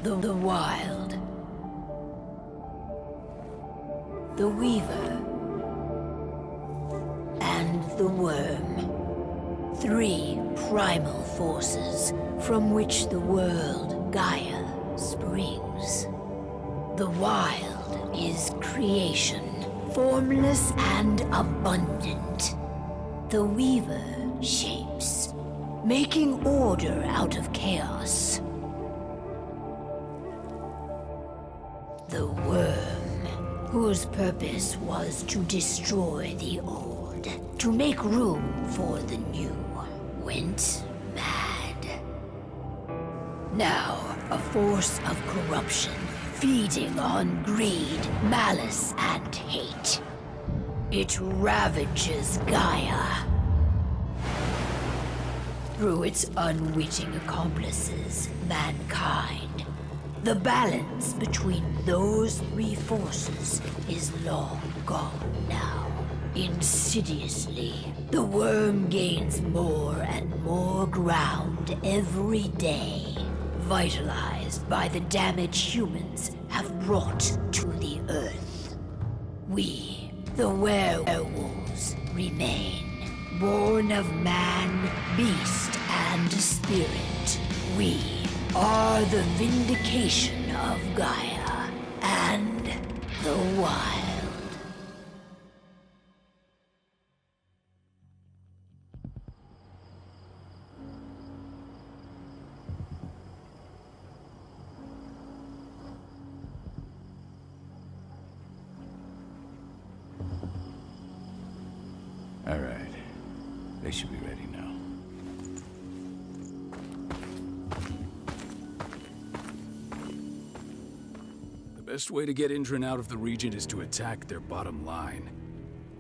The Wild. The Weaver. And the Worm. Three primal forces from which the world, Gaia, springs. The Wild is creation, formless and abundant. The Weaver shapes, making order out of chaos. The Worm, whose purpose was to destroy the old, to make room for the new, went mad. Now, a force of corruption, feeding on greed, malice, and hate. It ravages Gaia. Through its unwitting accomplices, mankind. The balance between those three forces is long gone now. Insidiously, the Worm gains more and more ground every day, vitalized by the damage humans have brought to the Earth. We, the werewolves, remain, born of man, beast, and spirit. We are the vindication of Gaia and the Wild. All right. They should be ready now. The best way to get Indran out of the region is to attack their bottom line.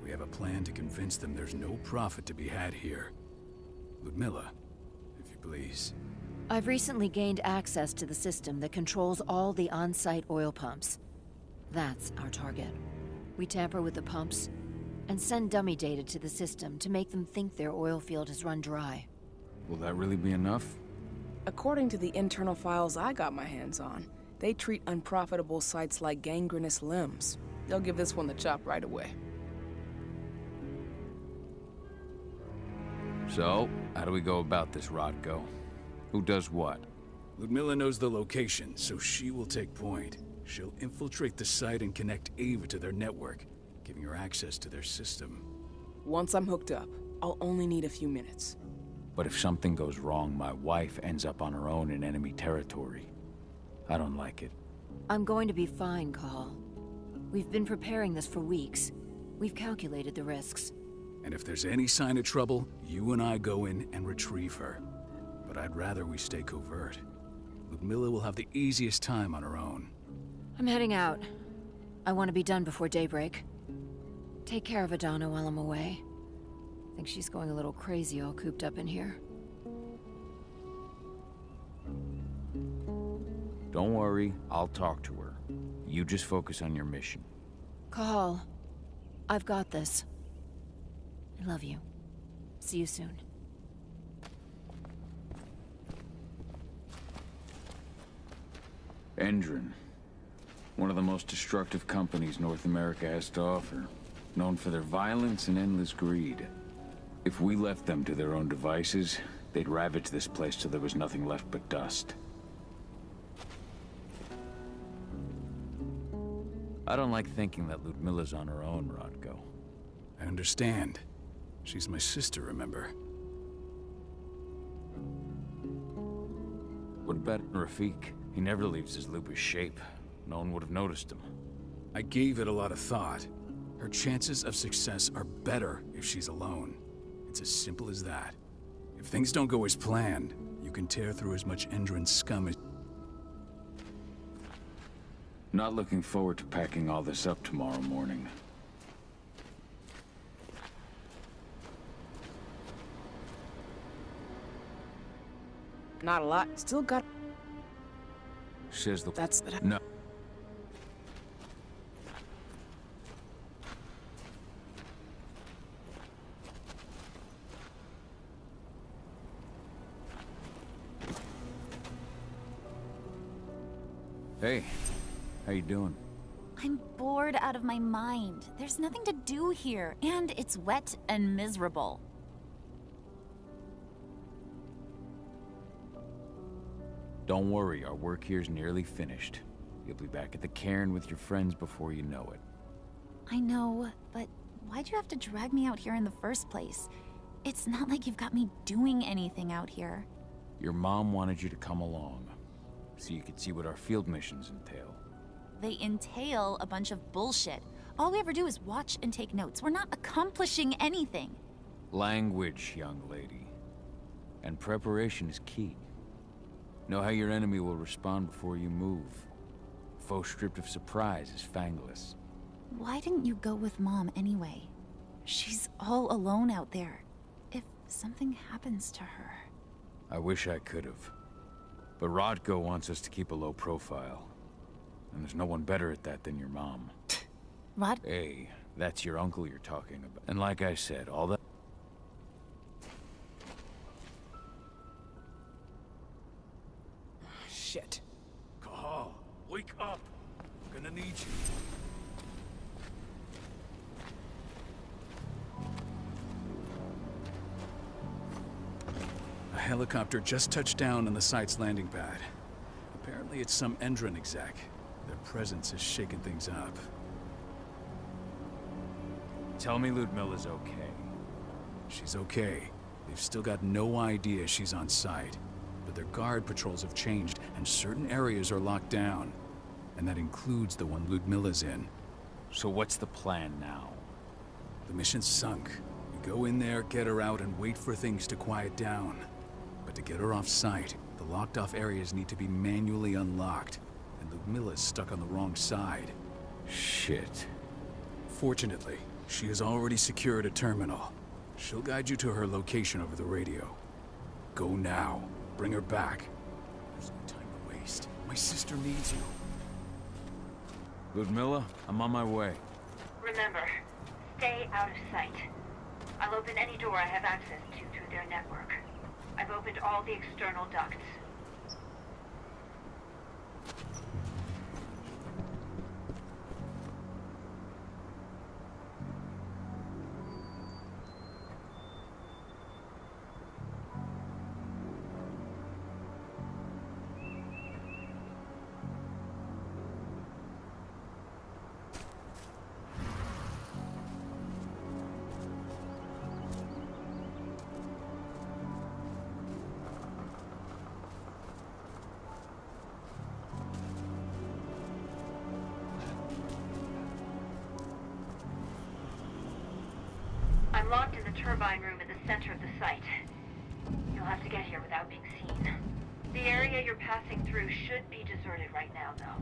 We have a plan to convince them there's no profit to be had here. Ludmilla, if you please. I've recently gained access to the system that controls all the on-site oil pumps. That's our target. We tamper with the pumps and send dummy data to the system to make them think their oil field has run dry. Will that really be enough? According to the internal files I got my hands on, they treat unprofitable sites like gangrenous limbs. They'll give this one the chop right away. So, how do we go about this, Rodko? Who does what? Ludmilla knows the location, so she will take point. She'll infiltrate the site and connect Ava to their network, giving her access to their system. Once I'm hooked up, I'll only need a few minutes. But if something goes wrong, my wife ends up on her own in enemy territory. I don't like it. I'm going to be fine, Call. We've been preparing this for weeks. We've calculated the risks. And if there's any sign of trouble, you and I go in and retrieve her. But I'd rather we stay covert. Ludmilla will have the easiest time on her own. I'm heading out. I want to be done before daybreak. Take care of Adana while I'm away. Think she's going a little crazy all cooped up in here. Don't worry, I'll talk to her. You just focus on your mission. Cahal, I've got this. I love you. See you soon. Endron. One of the most destructive companies North America has to offer. Known for their violence and endless greed. If we left them to their own devices, they'd ravage this place till there was nothing left but dust. I don't like thinking that Ludmilla's on her own, Rodko. I understand. She's my sister, remember? What about Rafik? He never leaves his lupus shape. No one would have noticed him. I gave it a lot of thought. Her chances of success are better if she's alone. It's as simple as that. If things don't go as planned, you can tear through as much Endron scum as... Not looking forward to packing all this up tomorrow morning. Not a lot. Still got... Says the... That's... No. Hey, how you doing? I'm bored out of my mind. There's nothing to do here, and it's wet and miserable. Don't worry, our work here's nearly finished. You'll be back at the cairn with your friends before you know it. I know, but why'd you have to drag me out here in the first place? It's not like you've got me doing anything out here. Your mom wanted you to come along, so you could see what our field missions entail. They entail a bunch of bullshit. All we ever do is watch and take notes. We're not accomplishing anything. Language, young lady. And preparation is key. Know how your enemy will respond before you move. Foe stripped of surprise is fangless. Why didn't you go with Mom anyway? She's all alone out there. If something happens to her... I wish I could have. But Rodko wants us to keep a low profile. And there's no one better at that than your mom. Rod... Hey, that's your uncle you're talking about. And like I said, all that... Shit. Cahal, wake up! I'm gonna need you. A helicopter just touched down on the site's landing pad. Apparently it's some Endron exec. Their presence is shaking things up. Tell me Ludmilla's okay. She's okay. They've still got no idea she's on site. But their guard patrols have changed, and certain areas are locked down. And that includes the one Ludmilla's in. So what's the plan now? The mission's sunk. We go in there, get her out, and wait for things to quiet down. But to get her off site, the locked-off areas need to be manually unlocked. And Ludmilla's stuck on the wrong side. Shit. Fortunately, she has already secured a terminal. She'll guide you to her location over the radio. Go now. Bring her back. There's no time to waste. My sister needs you. Ludmilla, I'm on my way. Remember, stay out of sight. I'll open any door I have access to through their network. I've opened all the external ducts. I'm locked in the turbine room at the center of the site. You'll have to get here without being seen. The area you're passing through should be deserted right now, though.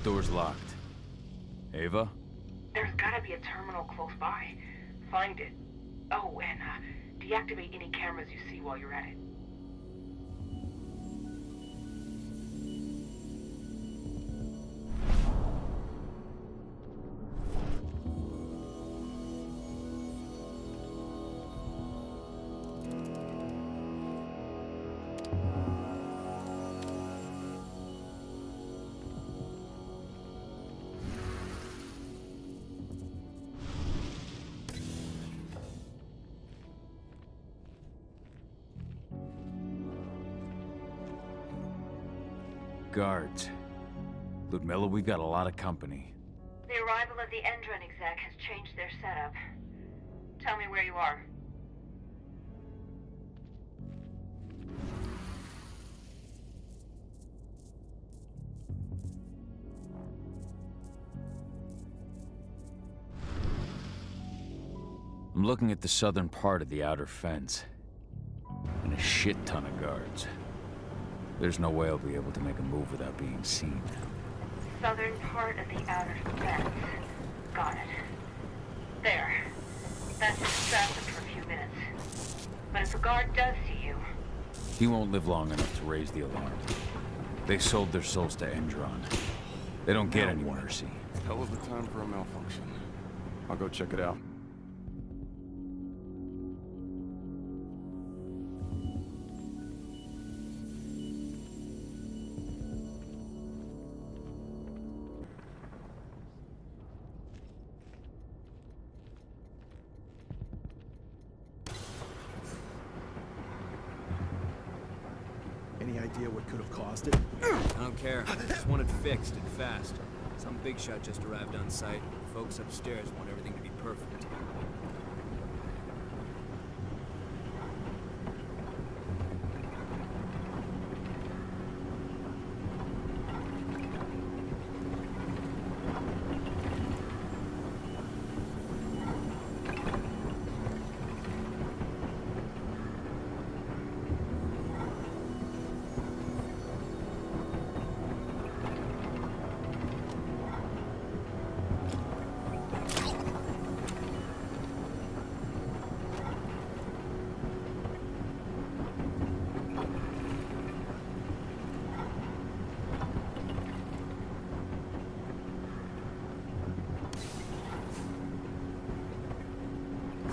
Door's locked. Ava? There's gotta be a terminal close by. Find it. Oh, and, do you deactivate any cameras you see while you're at it. Guards. Ludmilla, we've got a lot of company. The arrival of the Endron exec has changed their setup. Tell me where you are. I'm looking at the southern part of the outer fence. And a shit ton of guards. There's no way I'll be able to make a move without being seen. Southern part of the outer fence. Got it. There. That's distracted for a few minutes. But if a guard does see you... He won't live long enough to raise the alarm. They sold their souls to Endron. They don't get any mercy. Hell of a time for a malfunction. I'll go check it out. Any idea what could have caused it? I don't care. Just want it fixed and fast. Some big shot just arrived on site. Folks upstairs want everything to be perfect.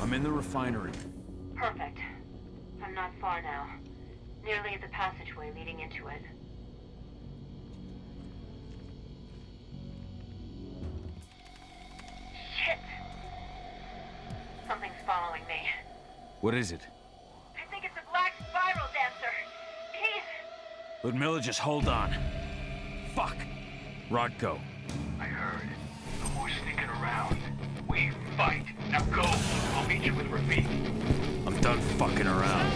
I'm in the refinery. Perfect. I'm not far now. Nearly at the passageway leading into it. Shit! Something's following me. What is it? I think it's a black spiral dancer. He's... Ludmilla, just hold on. Fuck. Rodko. I heard. No more sneaking around. We fight. Now go. I'll meet you with Rafik. I'm done fucking around.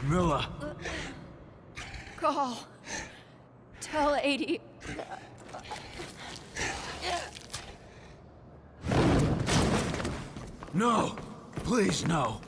Ludmilla! Call. Tell 80. No! Please, no!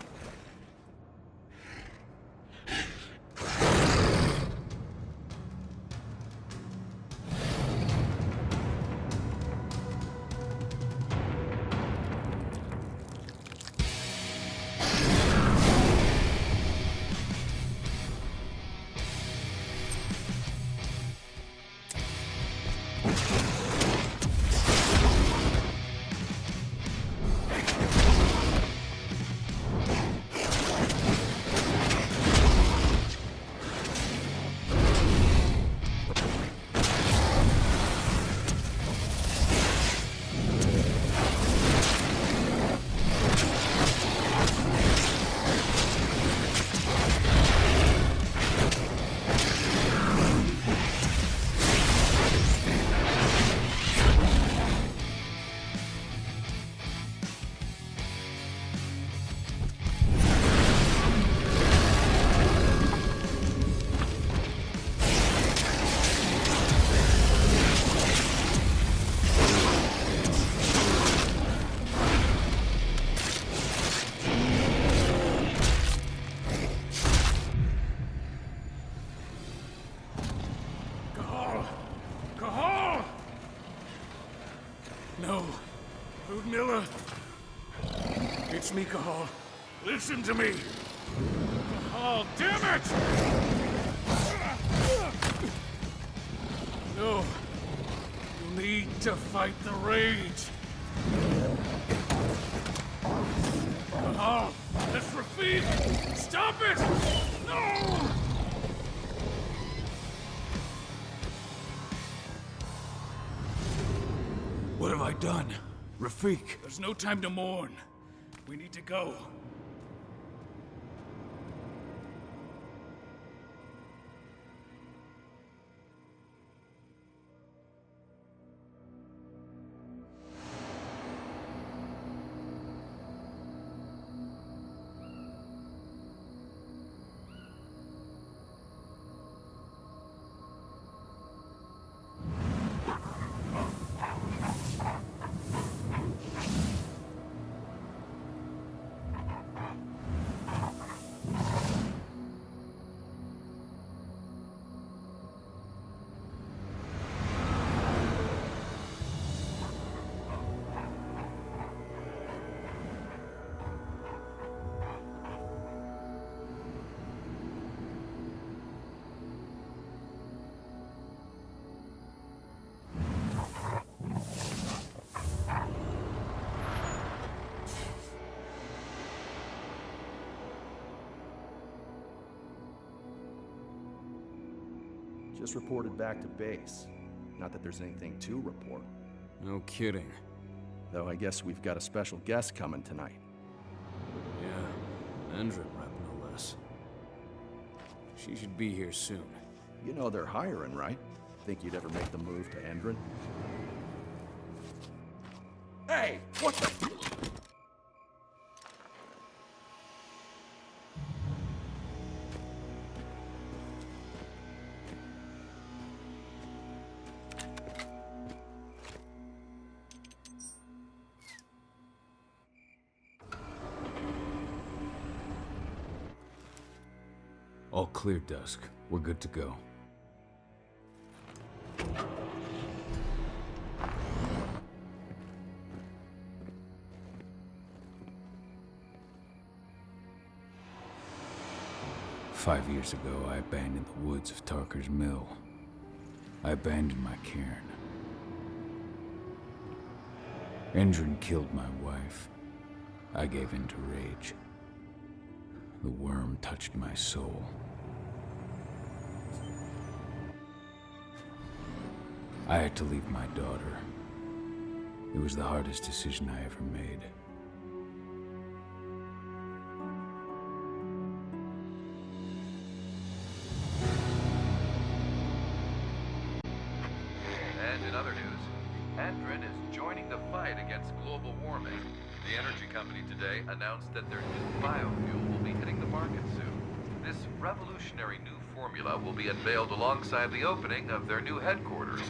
No. Ludmilla. It's me, Cahal. Listen to me. Cahal, damn it! No. You need to fight the rage. Cahal, that's Rafik! Stop it! No! What have I done? Rafik. There's no time to mourn. We need to go. Just reported back to base. Not that there's anything to report. No kidding. Though I guess we've got a special guest coming tonight. Yeah, Endrin rep no less. She should be here soon. You know they're hiring, right? Think you'd ever make the move to Endrin? Hey! What the... All clear, Dusk. We're good to go. Five years ago, I abandoned the woods of Tarker's Mill. I abandoned my cairn. Endrin killed my wife. I gave in to rage. The worm touched my soul. I had to leave my daughter. It was the hardest decision I ever made. And in other news, Endrin is joining the fight against global warming. The energy company today announced that their new biofuel will be hitting the market soon. This revolutionary new formula will be unveiled alongside the opening of their new headquarters